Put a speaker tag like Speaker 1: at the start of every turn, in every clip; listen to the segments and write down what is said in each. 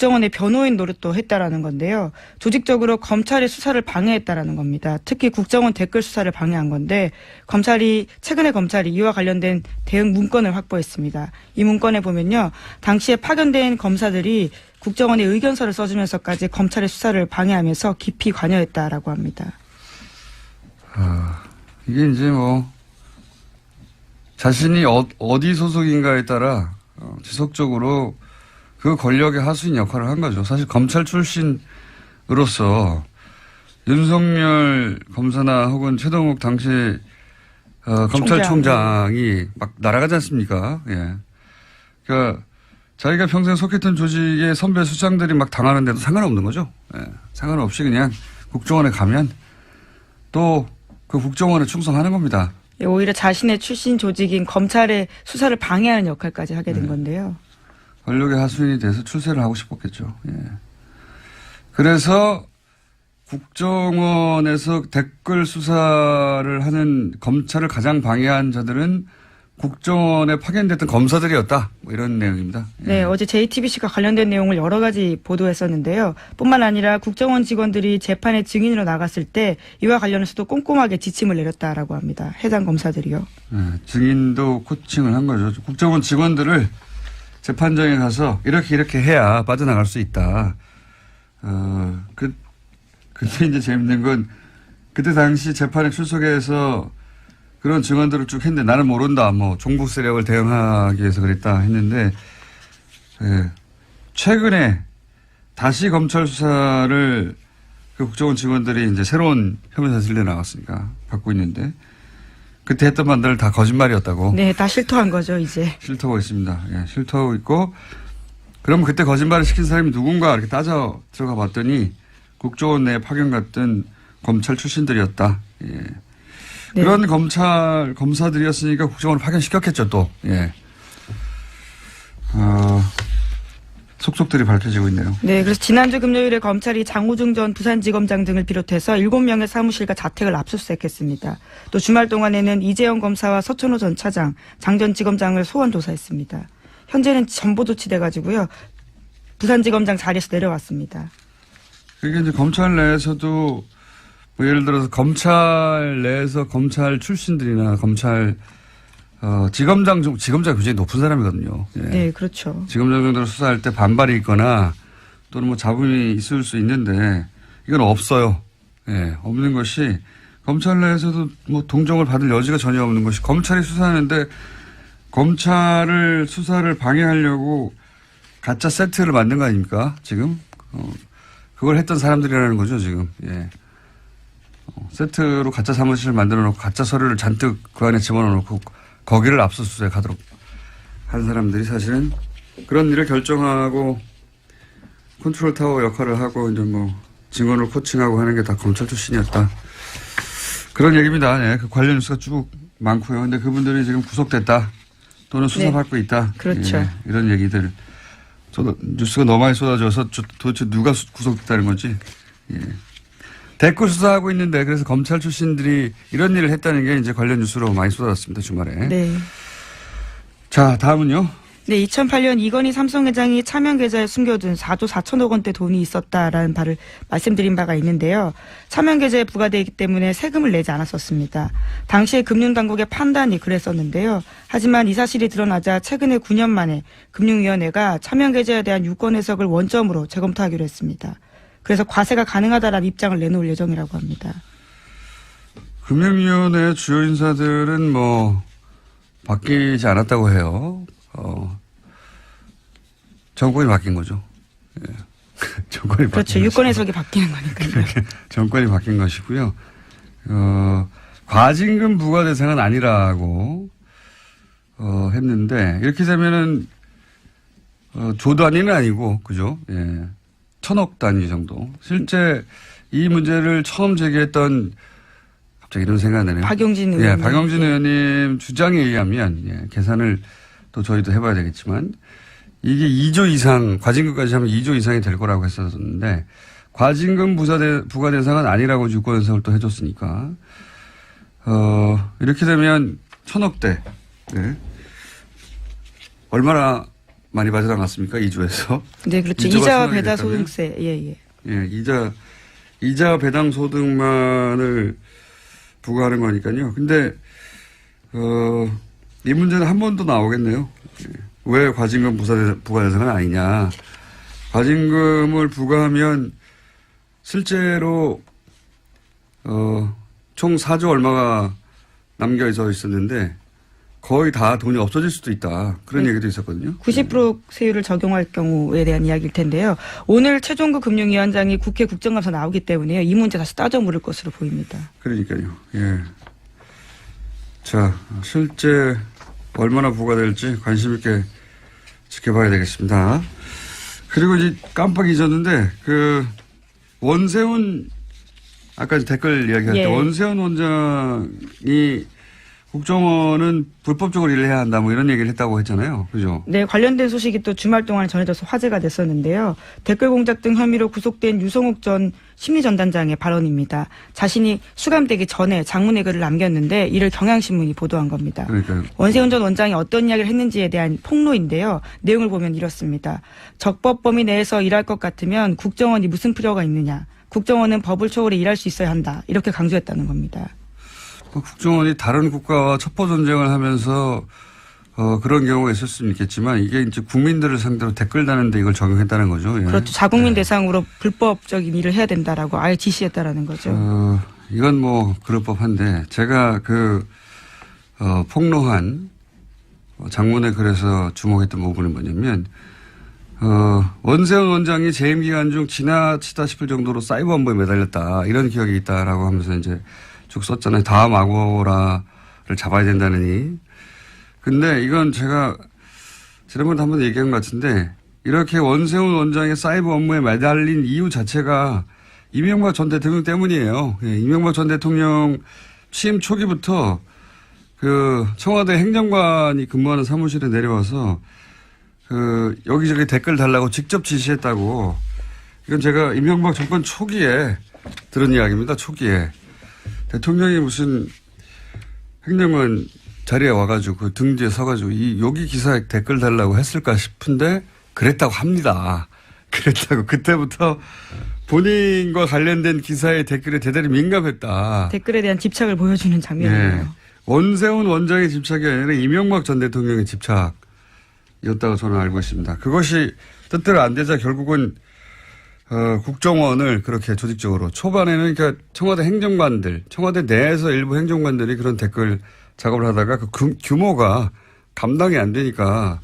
Speaker 1: 국정원의 변호인 노릇도 했다라는 건데요. 조직적으로 검찰의 수사를 방해했다라는 겁니다. 특히 국정원 댓글 수사를 방해한 건데 최근에 검찰이 이와 관련된 대응 문건을 확보했습니다. 이 문건에 보면요. 당시에 파견된 검사들이 국정원의 의견서를 써주면서까지 검찰의 수사를 방해하면서 깊이 관여했다라고 합니다.
Speaker 2: 이게 이제 자신이 어디 소속인가에 따라 지속적으로 그 권력의 하수인 역할을 한 거죠. 사실 검찰 출신으로서 윤석열 검사나 혹은 최동욱 당시 검찰총장이 막 날아가지 않습니까? 예. 그러니까 자기가 평생 속했던 조직의 선배 수장들이 막 당하는데도 상관없는 거죠. 예. 상관없이 그냥 국정원에 가면 또 그 국정원에 충성하는 겁니다.
Speaker 1: 예, 오히려 자신의 출신 조직인 검찰의 수사를 방해하는 역할까지 하게 된 건데요.
Speaker 2: 권력의 하수인이 돼서 출세를 하고 싶었겠죠. 예. 그래서 국정원에서 댓글 수사를 하는 검찰을 가장 방해한 자들은 국정원에 파견됐던 검사들이었다. 이런 내용입니다. 예.
Speaker 1: 네, 어제 JTBC가 관련된 내용을 여러 가지 보도했었는데요. 뿐만 아니라 국정원 직원들이 재판에 증인으로 나갔을 때 이와 관련해서도 꼼꼼하게 지침을 내렸다라고 합니다. 해당 검사들이요.
Speaker 2: 예, 증인도 코칭을 한 거죠. 국정원 직원들을 재판장에 가서 이렇게 해야 빠져나갈 수 있다. 그때 이제 재밌는 건 그때 당시 재판에 출석해서 그런 증언들을 쭉 했는데 나는 모른다. 종북 세력을 대응하기 위해서 그랬다 했는데, 예, 최근에 다시 검찰 수사를 그 국정원 직원들이 이제 새로운 혐의 사실로 나왔으니까 받고 있는데 그때 했던 말들 다 거짓말이었다고.
Speaker 1: 네, 다 실토한 거죠, 이제.
Speaker 2: 실토하고 있습니다. 예, 실토하고 있고, 그럼 그때 거짓말을 시킨 사람이 누군가 이렇게 따져 들어가 봤더니 국정원 내에 파견 갔던 검찰 출신들이었다. 예. 네. 그런 검사들이었으니까 국정원을 파견시켰겠죠, 또. 예. 속속들이 밝혀지고 있네요.
Speaker 1: 네, 그래서 지난주 금요일에 검찰이 장호중 전 부산지검장 등을 비롯해서 7명의 사무실과 자택을 압수수색했습니다. 또 주말 동안에는 이재영 검사와 서천호 전 차장, 장 전 지검장을 소환 조사했습니다. 현재는 전보 조치돼가지고요. 부산지검장 자리에서 내려왔습니다.
Speaker 2: 그게 이제 검찰 내에서도 예를 들어서 검찰 내에서 검찰 출신들이나 검찰 지검장이 굉장히 높은 사람이거든요. 예.
Speaker 1: 네, 그렇죠.
Speaker 2: 지검장 정도로 수사할 때 반발이 있거나 또는 잡음이 있을 수 있는데 이건 없어요. 예, 없는 것이 검찰 내에서도 동정을 받을 여지가 전혀 없는 것이 검찰이 수사하는데 검찰을 수사를 방해하려고 가짜 세트를 만든 거 아닙니까? 지금 그걸 했던 사람들이라는 거죠, 지금. 예. 세트로 가짜 사무실을 만들어 놓고 가짜 서류를 잔뜩 그 안에 집어넣어 놓고 거기를 압수수색하도록 한 사람들이 사실은 그런 일을 결정하고 컨트롤 타워 역할을 하고 이제 증언을 코칭하고 하는 게 다 검찰 출신이었다. 그런 얘기입니다. 네, 그 관련 뉴스가 쭉 많고요. 근데 그분들이 지금 구속됐다 또는 수사받고 있다.
Speaker 1: 그렇죠.
Speaker 2: 예, 이런 얘기들. 뉴스가 너무 많이 쏟아져서 도대체 누가 구속됐다는 건지. 예. 댓글 수사하고 있는데 그래서 검찰 출신들이 이런 일을 했다는 게 이제 관련 뉴스로 많이 쏟아졌습니다. 주말에.
Speaker 1: 네.
Speaker 2: 자, 다음은요.
Speaker 1: 네, 2008년 이건희 삼성회장이 차명 계좌에 숨겨둔 4조 4천억 원대 돈이 있었다라는 바를 말씀드린 바가 있는데요. 차명 계좌에 부과되기 때문에 세금을 내지 않았었습니다. 당시에 금융당국의 판단이 그랬었는데요. 하지만 이 사실이 드러나자 최근에 9년 만에 금융위원회가 차명 계좌에 대한 유권 해석을 원점으로 재검토하기로 했습니다. 그래서 과세가 가능하다라는 입장을 내놓을 예정이라고 합니다.
Speaker 2: 금융위원회 주요 인사들은 바뀌지 않았다고 해요. 정권이 바뀐 거죠. 예. 정권이
Speaker 1: 그렇죠.
Speaker 2: 바뀐
Speaker 1: 유권 해석이 바뀌는 거니까요.
Speaker 2: 정권이 바뀐 것이고요. 과징금 부과 대상은 아니라고 했는데 이렇게 되면은 조 단위는 아니고 그죠? 예. 1,000억 단위 정도. 실제 이 문제를 처음 제기했던 갑자기 이런 생각이 나네요.
Speaker 1: 박용진
Speaker 2: 의원님.
Speaker 1: 의원님.
Speaker 2: 박용진 의원님 주장에 의하면 계산을 또 저희도 해봐야 되겠지만 이게 2조 이상 과징금까지 하면 2조 이상이 될 거라고 했었는데 과징금 부과 대상은 아니라고 유권 해석을 또 해줬으니까 이렇게 되면 1,000억대 네. 얼마나 많이 받지 않았습니까? 2조에서.
Speaker 1: 네, 그렇죠.
Speaker 2: 이조가
Speaker 1: 이자와
Speaker 2: 생각이
Speaker 1: 배당
Speaker 2: 됐다면?
Speaker 1: 소득세. 예, 예.
Speaker 2: 예, 이자 배당 소득만을 부과하는 거니까요. 근데, 이 문제는 한 번 더 나오겠네요. 예. 왜 과징금 부과 대상은 아니냐. 과징금을 부과하면 실제로, 총 4조 얼마가 남겨져 있었는데 거의 다 돈이 없어질 수도 있다. 그런 얘기도 있었거든요.
Speaker 1: 90% 세율을 적용할 경우에 대한 이야기일 텐데요. 오늘 최종구 금융위원장이 국회 국정감사 나오기 때문에요. 이 문제 다시 따져 물을 것으로 보입니다.
Speaker 2: 그러니까요. 예. 자, 실제 얼마나 부과될지 관심 있게 지켜봐야 되겠습니다. 그리고 이제 깜빡 잊었는데 원세훈 아까 댓글 이야기할 때 원세훈 원장이 국정원은 불법적으로 일을 해야 한다 뭐 이런 얘기를 했다고 했잖아요. 그죠?
Speaker 1: 네, 관련된 소식이 또 주말 동안 전해져서 화제가 됐었는데요. 댓글 공작 등 혐의로 구속된 유성욱 전 심리전단장의 발언입니다. 자신이 수감되기 전에 장문의 글을 남겼는데 이를 경향신문이 보도한 겁니다.
Speaker 2: 그러니까요.
Speaker 1: 원세훈 전 원장이 어떤 이야기를 했는지에 대한 폭로인데요. 내용을 보면 이렇습니다. 적법 범위 내에서 일할 것 같으면 국정원이 무슨 필요가 있느냐. 국정원은 법을 초월해 일할 수 있어야 한다. 이렇게 강조했다는 겁니다.
Speaker 2: 국정원이 다른 국가와 첩보 전쟁을 하면서 그런 경우가 있을 수는 있겠지만 이게 이제 국민들을 상대로 댓글 다는데 이걸 적용했다는 거죠. 예.
Speaker 1: 그렇죠. 자국민 대상으로 불법적인 일을 해야 된다라고 아예 지시했다라는 거죠.
Speaker 2: 이건 뭐 그럴 법한데 제가 폭로한 장문에 글에서 주목했던 부분은 뭐냐면 원세훈 원장이 재임 기간 중 지나치다 싶을 정도로 사이버 업무에 매달렸다 이런 기억이 있다라고 하면서 이제 쭉 썼잖아요. 다음 아고라를 잡아야 된다느니. 근데 이건 제가 지난번에 한번 얘기한 것 같은데 이렇게 원세훈 원장의 사이버 업무에 매달린 이유 자체가 이명박 전 대통령 때문이에요. 예, 이명박 전 대통령 취임 초기부터 청와대 행정관이 근무하는 사무실에 내려와서 여기저기 댓글 달라고 직접 지시했다고. 이건 제가 이명박 정권 초기에 들은 이야기입니다. 초기에. 대통령이 무슨 행정관 자리에 와가지고 등 뒤에 서가지고 여기 기사에 댓글 달라고 했을까 싶은데 그랬다고 합니다. 그랬다고. 그때부터 본인과 관련된 기사의 댓글에 대단히 민감했다.
Speaker 1: 댓글에 대한 집착을 보여주는 장면이에요.
Speaker 2: 네. 원세훈 원장의 집착이 아니라 이명박 전 대통령의 집착이었다고 저는 알고 있습니다. 그것이 뜻대로 안 되자 결국은 국정원을 그렇게 조직적으로 초반에는 그러니까 청와대 행정관들, 청와대 내에서 일부 행정관들이 그런 댓글 작업을 하다가 그 규모가 감당이 안 되니까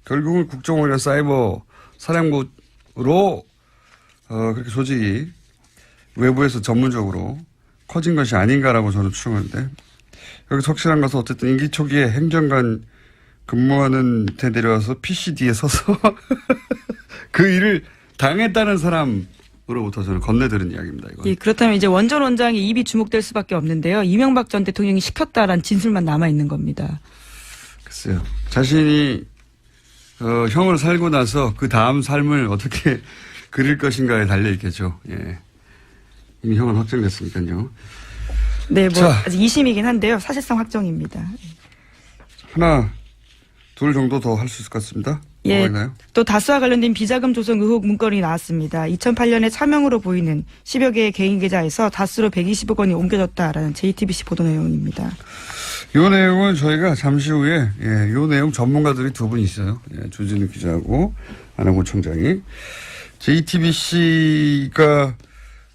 Speaker 2: 결국은 국정원이나 사이버 사령부로 그렇게 조직이 외부에서 전문적으로 커진 것이 아닌가라고 저는 추정하는데 여기서 확실한 것은 어쨌든 임기 초기에 행정관 근무하는 데 내려와서 PCD에 서서 그 일을 당했다는 사람으로부터 저는 건네들은 이야기입니다. 이건.
Speaker 1: 예, 그렇다면 이제 원전 원장의 입이 주목될 수밖에 없는데요. 이명박 전 대통령이 시켰다라는 진술만 남아 있는 겁니다.
Speaker 2: 글쎄요. 자신이 형을 살고 나서 그 다음 삶을 어떻게 그릴 것인가에 달려 있겠죠. 예. 이미 형은 확정됐으니까요.
Speaker 1: 네,
Speaker 2: 자.
Speaker 1: 아직 2심이긴 한데요. 사실상 확정입니다.
Speaker 2: 하나, 둘 정도 더 할 수 있을 것 같습니다.
Speaker 1: 예,
Speaker 2: 뭐가 있나요?
Speaker 1: 또 다스와 관련된 비자금 조성 의혹 문건이 나왔습니다. 2008년에 차명으로 보이는 10여 개의 개인 계좌에서 다스로 120억 원이 옮겨졌다라는 JTBC 보도 내용입니다.
Speaker 2: 이 내용은 저희가 잠시 후에 이 내용 전문가들이 두 분 있어요. 조진우 기자하고 안하고 총장이. JTBC가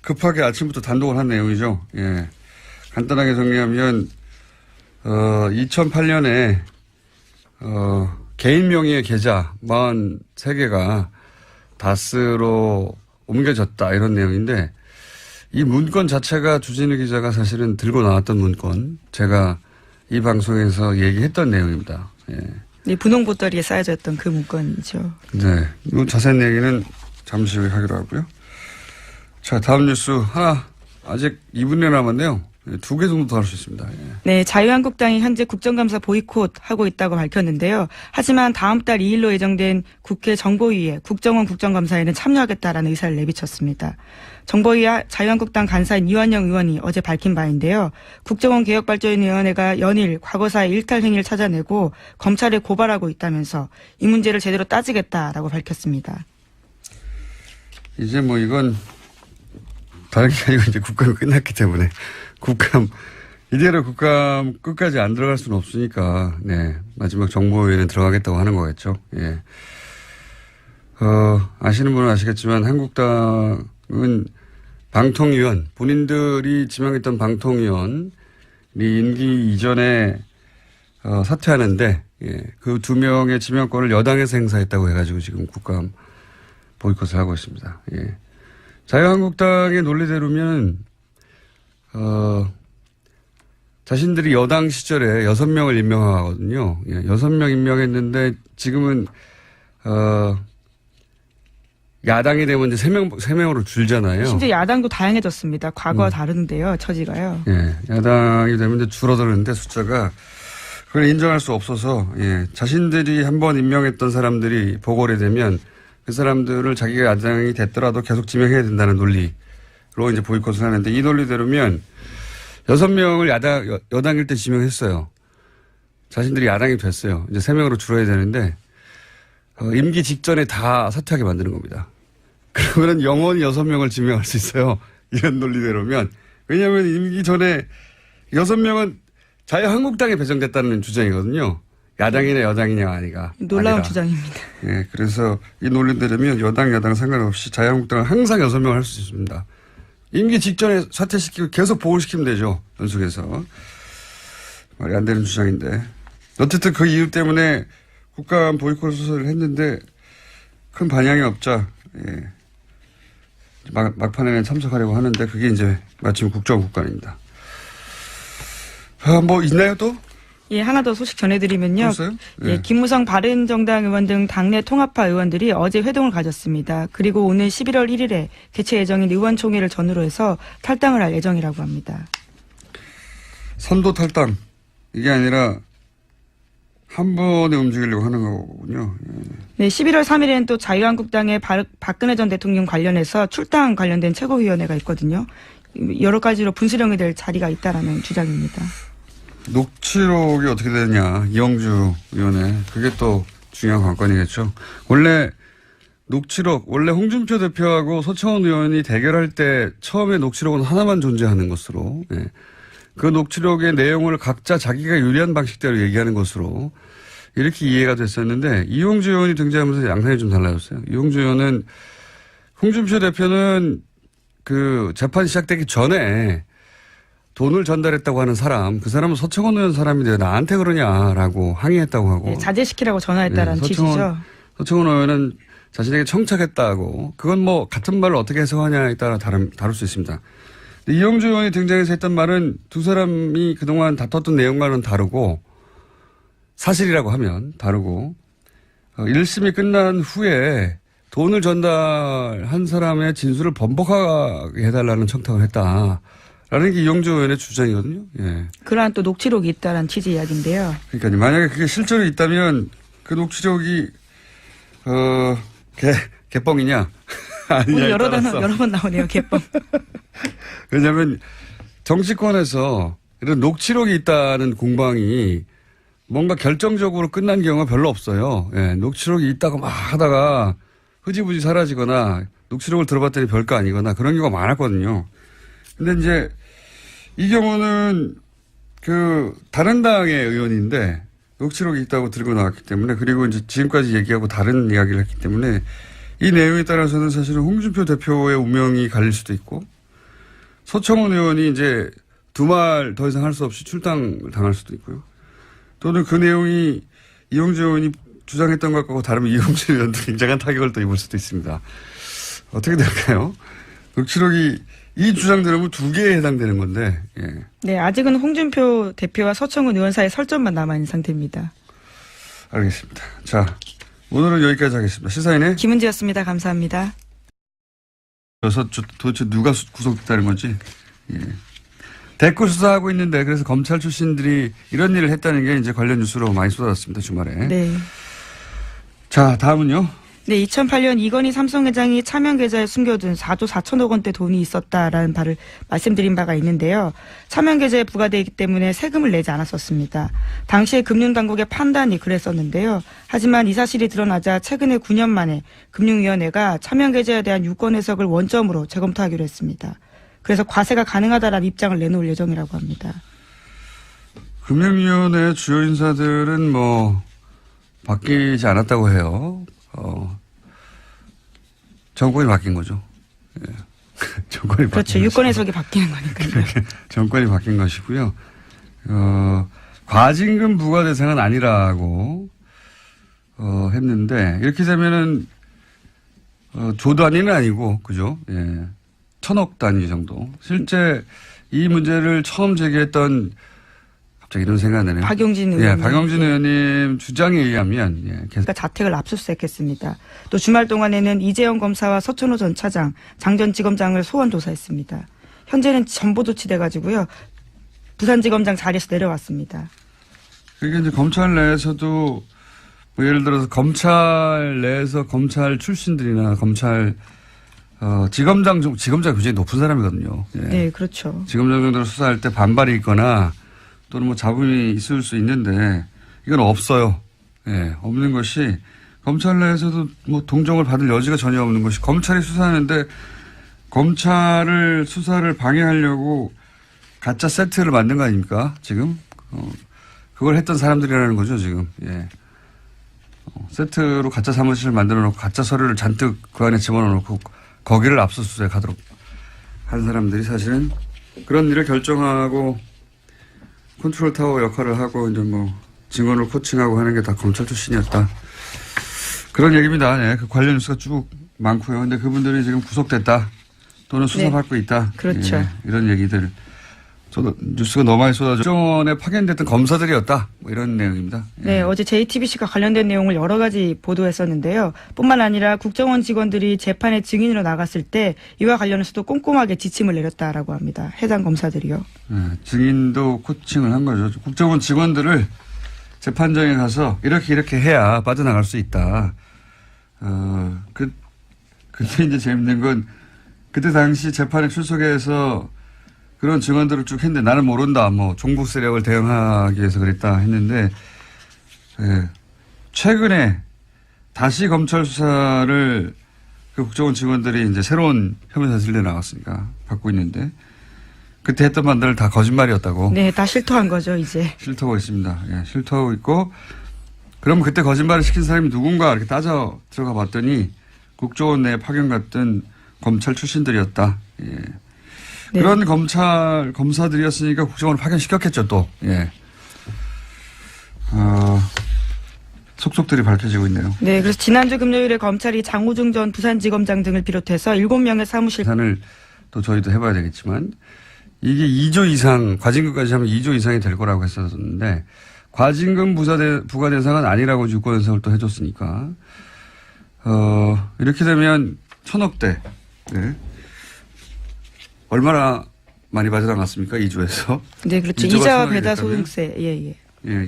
Speaker 2: 급하게 아침부터 단독을 한 내용이죠. 예. 간단하게 정리하면 2008년에 개인 명의의 계좌 43개가 다스로 옮겨졌다 이런 내용인데 이 문건 자체가 주진우 기자가 사실은 들고 나왔던 문건 제가 이 방송에서 얘기했던 내용입니다. 예.
Speaker 1: 네, 분홍 보따리에 쌓여져 있던 그 문건이죠.
Speaker 2: 네. 이 자세한 얘기는 잠시 후에 하기로 하고요. 자, 다음 뉴스 하나 아직 2분여 남았네요. 두 개 정도 더 할 수 있습니다. 예.
Speaker 1: 네, 자유한국당이 현재 국정감사 보이콧하고 있다고 밝혔는데요. 하지만 다음 달 2일로 예정된 국회 정보위에 국정원 국정감사에는 참여하겠다라는 의사를 내비쳤습니다. 정보위 자유한국당 간사인 이완영 의원이 어제 밝힌 바인데요. 국정원 개혁발전위원회가 연일 과거사의 일탈 행위를 찾아내고 검찰에 고발하고 있다면서 이 문제를 제대로 따지겠다라고 밝혔습니다.
Speaker 2: 이제 뭐 이건 다른 게 아니고 이제 국감이 끝났기 때문에 이대로 국감 끝까지 안 들어갈 수는 없으니까, 네. 마지막 정보위에는 들어가겠다고 하는 거겠죠. 예. 아시는 분은 아시겠지만 한국당은 방통위원, 본인들이 지명했던 방통위원이 임기 이전에 사퇴하는데, 예. 그 두 명의 지명권을 여당에서 행사했다고 해가지고 지금 국감 보이콧을 하고 있습니다. 예. 자유한국당의 논리대로면, 자신들이 여당 시절에 6명을 임명하거든요. 예, 6명 임명했는데 지금은, 야당이 되면 이제 3명으로 줄잖아요.
Speaker 1: 심지어 야당도 다양해졌습니다. 과거와 다른데요, 처지가요.
Speaker 2: 예, 야당이 되면 이제 줄어드는데 숫자가 그걸 인정할 수 없어서, 예, 자신들이 한번 임명했던 사람들이 보궐이 되면 그 사람들을 자기가 야당이 됐더라도 계속 지명해야 된다는 논리로 이제 보이콧을 하는데 이 논리대로면 6명을 여당일 때 지명했어요. 자신들이 야당이 됐어요. 이제 3명으로 줄어야 되는데, 임기 직전에 다 사퇴하게 만드는 겁니다. 그러면 영원히 6명을 지명할 수 있어요. 이런 논리대로면. 왜냐하면 임기 전에 6명은 자유한국당에 배정됐다는 주장이거든요. 야당이냐 여당이냐 아니가.
Speaker 1: 놀라운 주장입니다.
Speaker 2: 예, 그래서 이 논리대로면 여당 상관없이 자유한국당은 항상 6명을 할 수 있습니다. 임기 직전에 사퇴시키고 계속 보궐시키면 되죠. 연속해서. 말이 안 되는 주장인데. 어쨌든 그 이유 때문에 국감 보이콧을 했는데 큰 반향이 없자, 예. 막판에는 참석하려고 하는데 그게 이제 마침 국정국감입니다. 뭐 있나요 또?
Speaker 1: 예, 하나 더 소식 전해드리면요.
Speaker 2: 네.
Speaker 1: 예, 김무성 바른정당 의원 등 당내 통합파 의원들이 어제 회동을 가졌습니다. 그리고 오늘 11월 1일에 개최 예정인 의원총회를 전후로 해서 탈당을 할 예정이라고 합니다.
Speaker 2: 선도 탈당. 이게 아니라 한 번에 움직이려고 하는 거군요. 예.
Speaker 1: 네, 11월 3일에는 또 자유한국당의 박근혜 전 대통령 관련해서 출당 관련된 최고위원회가 있거든요. 여러 가지로 분수령이 될 자리가 있다라는 주장입니다.
Speaker 2: 녹취록이 어떻게 되느냐. 이영주 의원의. 그게 또 중요한 관건이겠죠. 원래 홍준표 대표하고 서청원 의원이 대결할 때 처음에 녹취록은 하나만 존재하는 것으로, 예. 그 녹취록의 내용을 각자 자기가 유리한 방식대로 얘기하는 것으로 이렇게 이해가 됐었는데 이용주 의원이 등장하면서 양상이 좀 달라졌어요. 이용주 의원은 홍준표 대표는 그 재판 시작되기 전에 돈을 전달했다고 하는 사람, 그 사람은 서청원 의원 사람인데 나한테 그러냐라고 항의했다고 하고.
Speaker 1: 네, 자제시키라고 전화했다라는 취지죠.
Speaker 2: 서청원 의원은 자신에게 청착했다고. 그건 뭐 같은 말을 어떻게 해석하냐에 따라 다를 수 있습니다. 이영주 의원이 등장해서 했던 말은 두 사람이 그동안 다퉜던 내용과는 다르고 사실이라고 하면 다르고 1심이 끝난 후에 돈을 전달한 사람의 진술을 번복하게 해달라는 청탁을 했다라는 게 이영주 의원의 주장이거든요. 예.
Speaker 1: 그러한 또 녹취록이 있다라는 취지 이야기인데요.
Speaker 2: 그러니까 만약에 그게 실제로 있다면 그 녹취록이 개뻥이냐 아니냐에
Speaker 1: 여러
Speaker 2: 따라서
Speaker 1: 번 나오네요. 개뻥.
Speaker 2: 왜냐하면 정치권에서 이런 녹취록이 있다는 공방이 뭔가 결정적으로 끝난 경우가 별로 없어요. 예, 녹취록이 있다고 막 하다가 흐지부지 사라지거나 녹취록을 들어봤더니 별거 아니거나 그런 경우가 많았거든요. 근데 이제 이 경우는 그 다른 당의 의원인데 녹취록이 있다고 들고 나왔기 때문에 그리고 이제 지금까지 얘기하고 다른 이야기를 했기 때문에 이 내용에 따라서는 사실은 홍준표 대표의 운명이 갈릴 수도 있고 서청원 의원이 이제 두 말 더 이상 할 수 없이 출당을 당할 수도 있고요. 또는 그 내용이 이용주 의원이 주장했던 것과 다르면 이용주 의원도 굉장한 타격을 또 입을 수도 있습니다. 어떻게 될까요? 녹취록이 이 주장 들으면 두 개에 해당되는 건데. 예.
Speaker 1: 네, 아직은 홍준표 대표와 서청원 의원 사이의 설전만 남아있는 상태입니다.
Speaker 2: 알겠습니다. 자, 오늘은 여기까지 하겠습니다. 시사인의
Speaker 1: 김은지였습니다. 감사합니다.
Speaker 2: 그래서 도대체 누가 구속됐다는 건지. 예. 대꾸 수사하고 있는데 그래서 검찰 출신들이 이런 일을 했다는 게 이제 관련 뉴스로 많이 쏟아졌습니다. 주말에.
Speaker 1: 네.
Speaker 2: 자, 다음은요.
Speaker 1: 네, 2008년 이건희 삼성 회장이 차명 계좌에 숨겨둔 4조 4천억 원대 돈이 있었다라는 바를 말씀드린 바가 있는데요. 차명 계좌에 부과되기 때문에 세금을 내지 않았었습니다. 당시에 금융당국의 판단이 그랬었는데요. 하지만 이 사실이 드러나자 최근에 9년 만에 금융위원회가 차명 계좌에 대한 유권 해석을 원점으로 재검토하기로 했습니다. 그래서 과세가 가능하다라는 입장을 내놓을 예정이라고 합니다.
Speaker 2: 금융위원회 주요 인사들은 뭐 바뀌지 않았다고 해요. 정권이 바뀐 거죠. 예. 정권이
Speaker 1: 그렇죠.
Speaker 2: 바뀐
Speaker 1: 유권
Speaker 2: 것이고.
Speaker 1: 해석이 바뀌는 거니까요.
Speaker 2: 정권이 바뀐 것이고요. 과징금 부과 대상은 아니라고 했는데 이렇게 되면은 조 단위는 아니고 그죠? 예. 1,000억 단위 정도. 실제 이 문제를 처음 제기했던 갑자기 이런 생각이 나네요.
Speaker 1: 박용진 의원.
Speaker 2: 예, 박용진 의원님 주장에 의하면
Speaker 1: 그러니까 자택을 압수수색했습니다. 또 주말 동안에는 이재영 검사와 서천호 전 차장, 장전지검장을 소환 조사했습니다. 현재는 전보 조치돼가지고요. 부산지검장 자리에서 내려왔습니다.
Speaker 2: 그러니까 이제 검찰 내에서도 뭐 예를 들어서 검찰 내에서 검찰 출신들이나 검찰 지검장이 굉장히 높은 사람이거든요. 예.
Speaker 1: 네, 그렇죠.
Speaker 2: 지검장 정도로 수사할 때 반발이 있거나 또는 뭐 잡음이 있을 수 있는데 이건 없어요. 예, 없는 것이 검찰 내에서도 뭐 동정을 받을 여지가 전혀 없는 것이 검찰이 수사하는데 검찰을 수사를 방해하려고 가짜 세트를 만든 거 아닙니까? 지금 그걸 했던 사람들이라는 거죠 지금. 예. 세트로 가짜 사무실을 만들어 놓고 가짜 서류를 잔뜩 그 안에 집어넣어 놓고 거기를 압수수색하도록 한 사람들이 사실은 그런 일을 결정하고 컨트롤 타워 역할을 하고 이제 뭐 증언을 코칭하고 하는 게 다 검찰 출신이었다. 그런 얘기입니다. 예, 그 관련 뉴스가 쭉 많고요. 근데 그분들이 지금 구속됐다. 또는 수사받고 있다.
Speaker 1: 그렇죠.
Speaker 2: 예, 이런 얘기들. 저도 뉴스가 너무 많이 쏟아져. 국정원에 파견됐던 검사들이었다. 뭐 이런 내용입니다. 예.
Speaker 1: 네, 어제 JTBC가 관련된 내용을 여러 가지 보도했었는데요. 뿐만 아니라 국정원 직원들이 재판에 증인으로 나갔을 때 이와 관련해서도 꼼꼼하게 지침을 내렸다라고 합니다. 해당 검사들이요.
Speaker 2: 예, 증인도 코칭을 한 거죠. 국정원 직원들을 재판장에 가서 이렇게 해야 빠져나갈 수 있다. 그때 이제 재밌는 건 그때 당시 재판에 출석해서 그런 증언들을 쭉 했는데 나는 모른다. 뭐 종북 세력을 대응하기 위해서 그랬다 했는데 예, 최근에 다시 검찰 수사를 그 국정원 직원들이 이제 새로운 혐의 사실에 나왔으니까 받고 있는데 그때 했던 말들 다 거짓말이었다고.
Speaker 1: 네, 다 실토한 거죠 이제.
Speaker 2: 실토하고 있습니다. 예, 실토하고 있고 그럼 그때 거짓말을 시킨 사람이 누군가 이렇게 따져 들어가 봤더니 국정원 내에 파견 갔던 검찰 출신들이었다. 예.
Speaker 1: 네.
Speaker 2: 그런 검사들이었으니까 국정원을 파견시켰겠죠, 또. 예. 속속들이 밝혀지고 있네요.
Speaker 1: 네, 그래서 지난주 금요일에 검찰이 장호중 전 부산지검장 등을 비롯해서 7명의 사무실.
Speaker 2: 계산을 또 저희도 해봐야 되겠지만 이게 2조 이상, 과징금까지 하면 2조 이상이 될 거라고 했었는데 과징금 부과 대상은 아니라고 유권 해석을 또 해줬으니까 이렇게 되면 1,000억대. 네. 얼마나 많이 빠져나갔습니까? 2조에서.
Speaker 1: 네, 그렇죠. 이자와 배당 소득세. 예.
Speaker 2: 예,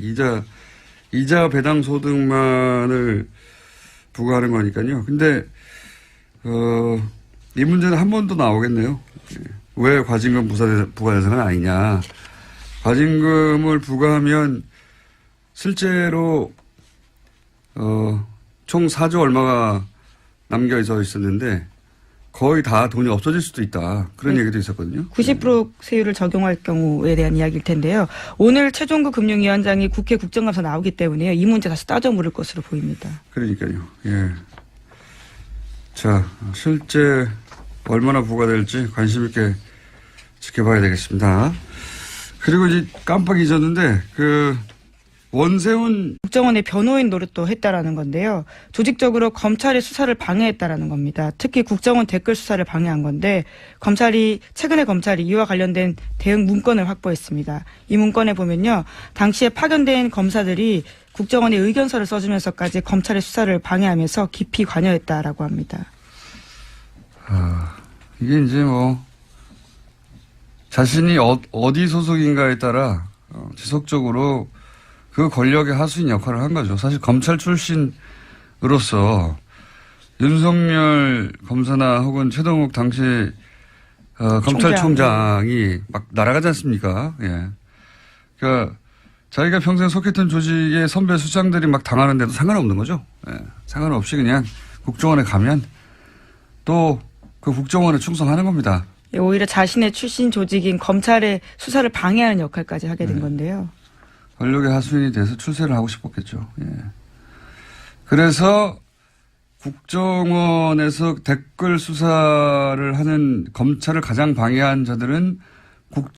Speaker 2: 이자 배당 소득만을 부과하는 거니까요. 근데, 이 문제는 한 번 더 나오겠네요. 왜 과징금 부과 대상은 아니냐. 과징금을 부과하면 실제로, 총 4조 얼마가 남겨져 있었는데 거의 다 돈이 없어질 수도 있다. 그런 얘기도 있었거든요.
Speaker 1: 90% 세율을 적용할 경우에 대한 이야기일 텐데요. 오늘 최종구 금융위원장이 국회 국정감사 나오기 때문에요. 이 문제 다시 따져 물을 것으로 보입니다.
Speaker 2: 그러니까요. 예. 자, 실제 얼마나 부과될지 관심 있게 지켜봐야 되겠습니다. 그리고 이제 깜빡 잊었는데 원세훈
Speaker 1: 국정원의 변호인 노릇도 했다라는 건데요. 조직적으로 검찰의 수사를 방해했다라는 겁니다. 특히 국정원 댓글 수사를 방해한 건데 최근에 검찰이 이와 관련된 대응 문건을 확보했습니다. 이 문건에 보면요. 당시에 파견된 검사들이 국정원의 의견서를 써주면서까지 검찰의 수사를 방해하면서 깊이 관여했다라고 합니다.
Speaker 2: 이게 이제 자신이 어디 소속인가에 따라 지속적으로 그 권력의 하수인 역할을 한 거죠. 사실 검찰 출신으로서 윤석열 검사나 혹은 최동욱 당시 검찰총장이 막 날아가지 않습니까? 예. 그러니까 자기가 평생 속했던 조직의 선배 수장들이 막 당하는데도 상관없는 거죠. 예. 상관없이 그냥 국정원에 가면 또 그 국정원에 충성하는 겁니다.
Speaker 1: 오히려 자신의 출신 조직인 검찰의 수사를 방해하는 역할까지 하게 된 건데요.
Speaker 2: 권력의 하수인이 돼서 출세를 하고 싶었겠죠. 예. 그래서 국정원에서 댓글 수사를 하는 검찰을 가장 방해한 자들은